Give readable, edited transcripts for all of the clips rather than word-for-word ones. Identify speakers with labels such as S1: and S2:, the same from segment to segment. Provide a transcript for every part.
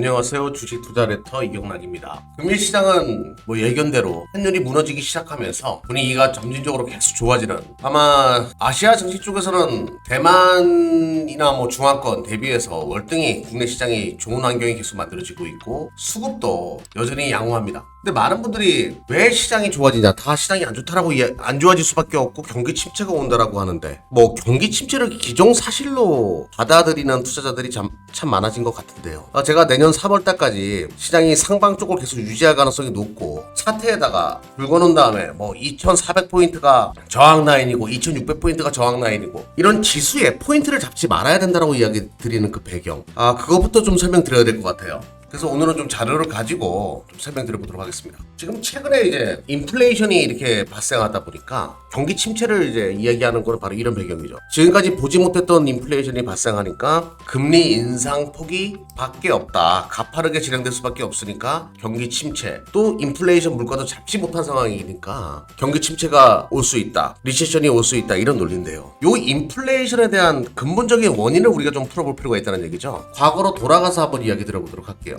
S1: 안녕하세요. 주식 투자 레터 이경락입니다. 금일시장은 예견대로 환율이 무너지기 시작하면서 분위기가 점진적으로 계속 좋아지는, 아마 아시아 증시 쪽에서는 대만이나 중화권 대비해서 월등히 국내 시장이 좋은 환경이 계속 만들어지고 있고, 수급도 여전히 양호합니다. 근데 많은 분들이 왜 시장이 좋아지냐, 다 시장이 안 좋다라고 안 좋아질 수밖에 없고 경기 침체가 온다라고 하는데, 경기 침체를 기정사실로 받아들이는 투자자들이 참 많아진 것 같은데요. 제가 내년 3월달까지 시장이 상방 쪽을 계속 유지할 가능성이 높고, 차트에다가 긁어놓은 다음에 2400포인트가 저항 라인이고 2600포인트가 저항 라인이고, 이런 지수에 포인트를 잡지 말아야 된다라고 이야기 드리는 그 배경, 그거부터 좀 설명드려야 될 것 같아요. 그래서 오늘은 좀 자료를 가지고 좀 설명드려보도록 하겠습니다. 지금 최근에 이제 인플레이션이 이렇게 발생하다 보니까 경기 침체를 이제 이야기하는 건 바로 이런 배경이죠. 지금까지 보지 못했던 인플레이션이 발생하니까 금리 인상 폭이 밖에 없다, 가파르게 진행될 수밖에 없으니까 경기 침체, 또 인플레이션 물가도 잡지 못한 상황이니까 경기 침체가 올 수 있다, 리세션이 올 수 있다, 이런 논리인데요. 요 인플레이션에 대한 근본적인 원인을 우리가 좀 풀어볼 필요가 있다는 얘기죠. 과거로 돌아가서 한번 이야기 들어보도록 할게요.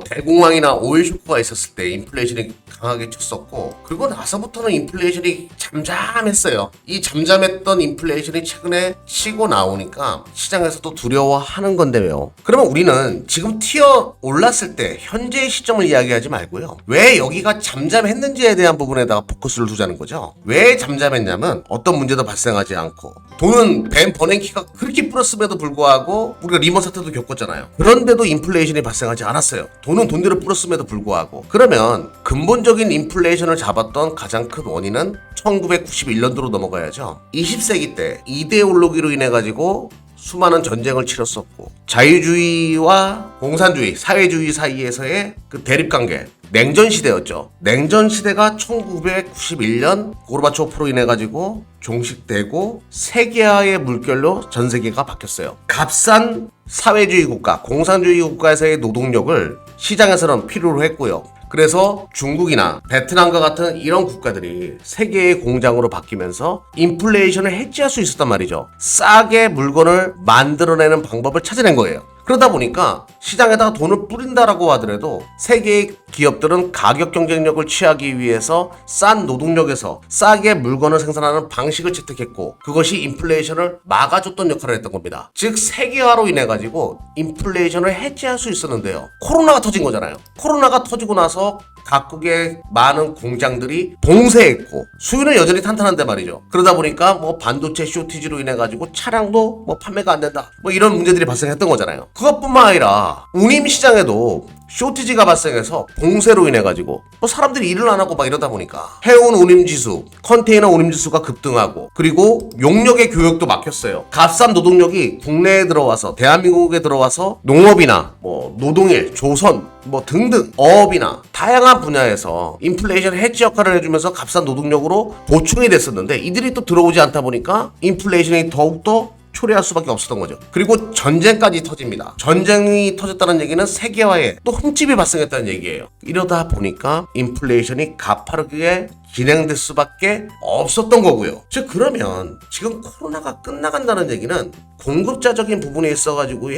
S1: 대공황이나 오일 쇼크가 있었을 때 인플레이션이 강하게 쳤었고, 그리고 나서부터는 인플레이션이 잠잠했어요. 이 잠잠했던 인플레이션이 최근에 치고 나오니까 시장에서도 두려워하는 건데요. 그러면 우리는 지금 튀어 올랐을 때 현재의 시점을 이야기하지 말고요, 왜 여기가 잠잠했는지에 대한 부분에다가 포커스를 두자는 거죠. 왜 잠잠했냐면 어떤 문제도 발생하지 않고, 돈은 벤 버냉키가 그렇게 풀었음에도 불구하고 우리가 리먼 사태도 겪었잖아요. 그런데도 인플레이션이 발생하지 않았어요. 돈은 돈대로 풀었음에도 불구하고. 그러면 근본적인 인플레이션을 잡았던 가장 큰 원인은 1991년도로 넘어가야죠. 20세기 때 이데올로기로 인해 가지고 수많은 전쟁을 치렀었고, 자유주의와 공산주의, 사회주의 사이에서의 그 대립관계, 냉전시대였죠. 냉전시대가 1991년 고르바초프로 인해 가지고 종식되고 세계화의 물결로 전 세계가 바뀌었어요. 값싼 사회주의 국가, 공산주의 국가에서의 노동력을 시장에서는 필요로 했고요. 그래서 중국이나 베트남과 같은 이런 국가들이 세계의 공장으로 바뀌면서 인플레이션을 해지할 수 있었단 말이죠. 싸게 물건을 만들어내는 방법을 찾아낸 거예요. 그러다 보니까 시장에다가 돈을 뿌린다라고 하더라도 세계의 기업들은 가격 경쟁력을 취하기 위해서 싼 노동력에서 싸게 물건을 생산하는 방식을 채택했고, 그것이 인플레이션을 막아줬던 역할을 했던 겁니다. 즉 세계화로 인해 가지고 인플레이션을 해지할 수 있었는데요. 코로나가 터진 거잖아요. 코로나가 터지고 나서 각국의 많은 공장들이 봉쇄했고, 수요는 여전히 탄탄한데 말이죠. 그러다 보니까 반도체 쇼티지로 인해 가지고 차량도 판매가 안 된다, 이런 문제들이 발생했던 거잖아요. 그것뿐만 아니라 운임 시장에도 쇼티지가 발생해서 봉쇄로 인해 가지고 사람들이 일을 안 하고 이러다 보니까 해운 운임지수, 컨테이너 운임지수가 급등하고, 그리고 용역의 교역도 막혔어요. 값싼 노동력이 국내에 들어와서, 대한민국에 들어와서 농업이나 노동일, 조선 등등 어업이나 다양한 분야에서 인플레이션 해지 역할을 해주면서 값싼 노동력으로 보충이 됐었는데, 이들이 또 들어오지 않다 보니까 인플레이션이 더욱더 초래할 수밖에 없었던 거죠. 그리고 전쟁까지 터집니다. 전쟁이 터졌다는 얘기는 세계화에 또 흠집이 발생했다는 얘기예요. 이러다 보니까 인플레이션이 가파르게 진행될 수밖에 없었던 거고요. 즉 그러면 지금 코로나가 끝나간다는 얘기는 공급자적인 부분에 있어가지고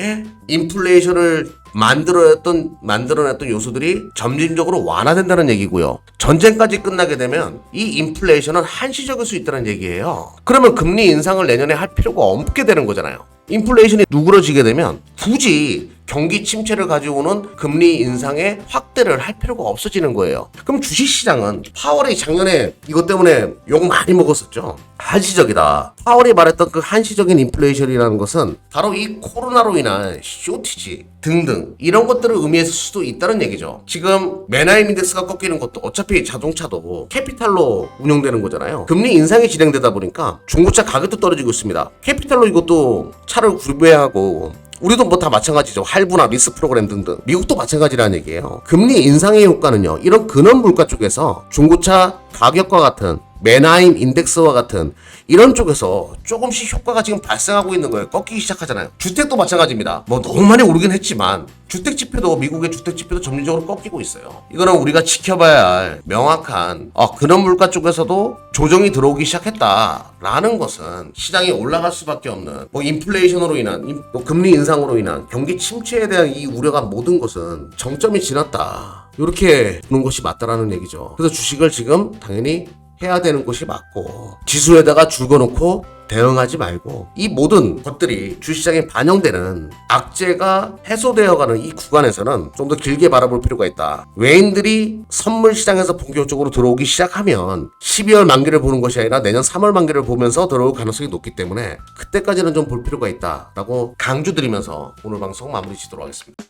S1: 인플레이션을 만들어냈던 요소들이 점진적으로 완화된다는 얘기고요. 전쟁까지 끝나게 되면 이 인플레이션은 한시적일 수 있다는 얘기예요. 그러면 금리 인상을 내년에 할 필요가 없게 되는 거잖아요. 인플레이션이 누그러지게 되면 굳이 경기 침체를 가져오는 금리 인상의 확대를 할 필요가 없어지는 거예요. 그럼 주식시장은 파월이 작년에 이것 때문에 욕 많이 먹었었죠. 한시적이다. 파월이 말했던 그 한시적인 인플레이션이라는 것은 바로 이 코로나로 인한 쇼티지 등등 이런 것들을 의미했을 수도 있다는 얘기죠. 지금 맨하임 인덱스가 꺾이는 것도 어차피 자동차도 캐피탈로 운영되는 거잖아요. 금리 인상이 진행되다 보니까 중고차 가격도 떨어지고 있습니다. 캐피탈로 이것도 차를 구매하고, 우리도 다 마찬가지죠. 할부나 리스 프로그램 등등. 미국도 마찬가지라는 얘기예요. 금리 인상의 효과는요, 이런 근원 물가 쪽에서 중고차 가격과 같은 메나임 인덱스와 같은 이런 쪽에서 조금씩 효과가 지금 발생하고 있는 거예요. 꺾이기 시작하잖아요. 주택도 마찬가지입니다. 뭐 너무 많이 오르긴 했지만 주택 지표도 미국의 주택 지표도 점진적으로 꺾이고 있어요. 이거는 우리가 지켜봐야 할 명확한 근원 물가 쪽에서도 조정이 들어오기 시작했다라는 것은 시장이 올라갈 수밖에 없는 뭐 인플레이션으로 인한 뭐 금리 인상으로 인한 경기 침체에 대한 이 우려가 모든 것은 정점이 지났다. 이렇게 보는 것이 맞다라는 얘기죠. 그래서 주식을 지금 당연히 해야 되는 것이 맞고 지수에다가 줄 거놓고 대응하지 말고 이 모든 것들이 주시장에 반영되는 악재가 해소되어가는 이 구간에서는 좀 더 길게 바라볼 필요가 있다. 외인들이 선물 시장에서 본격적으로 들어오기 시작하면 12월 만기를 보는 것이 아니라 내년 3월 만기를 보면서 들어올 가능성이 높기 때문에 그때까지는 좀 볼 필요가 있다라고 강조드리면서 오늘 방송 마무리 짓도록 하겠습니다.